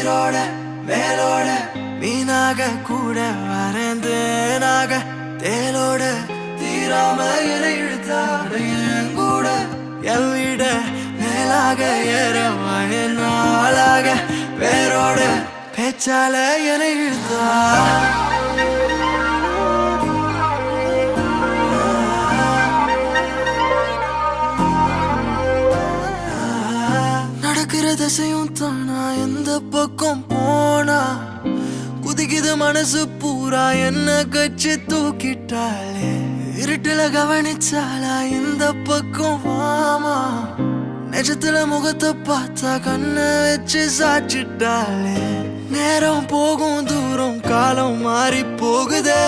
நீரோட மேலோட மீனாக கூட வரைந்தேனாக தேலோட தீராம என இழுத்தாட என் கூட எவ்விட மேலாக ஏற நாளாக வேரோட பேச்சால என இழுத்தா திசையும் தானா எந்த பக்கம் போனா குதிக்குது மனசு பூரா என்ன கட்சி தூக்கிட்டாளே இருட்டுல கவனிச்சாலா இந்த பக்கம் வாமா நெஜத்துல முகத்தை பார்த்தா கண்ணை வச்சு சாச்சிட்டாளே நேரம் போகும் தூரம் காலம் மாறி போகுதே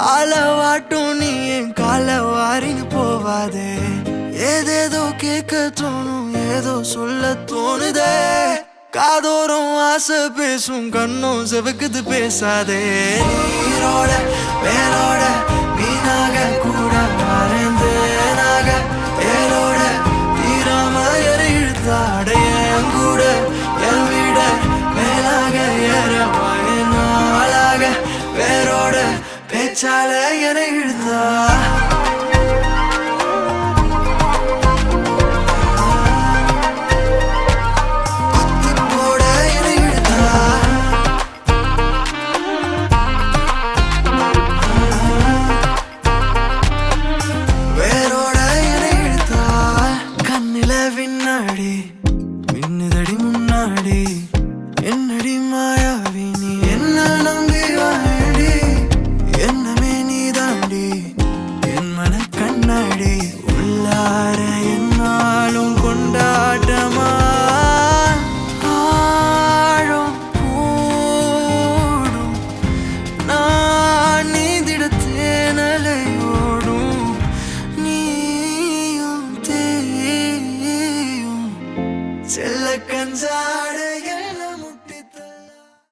ஆள வாட்டும் நீ என் கால வாரின்னு போவாதே ஏதேதோ கேட்க தோணும் ஏதோ சொல்ல தோணுதே காதோறும் ஆசை பேசும் கண்ணும் செவக்குது பேசாதே நீரோட மேலோட மீனாக கூட மறைந்தேனாக ஏலோட தீராம என இழுத்தாட என் கூட என் விட மேலாக ஏற நாளாக வேரோட பேச்சால என இழுத்தா மின்னுதடி முன்னாடி என்னடி மாயாவி நீ என்ன நம்பி வாடி என்னமே நீ தாண்டி என் மன கண்ணாடி உள்ளார என்னாலும் கொண்டாட்டமா ஆழம் கூடும் நான் நீதிட தேனலையோடும் செல்ல கஞ்சாடு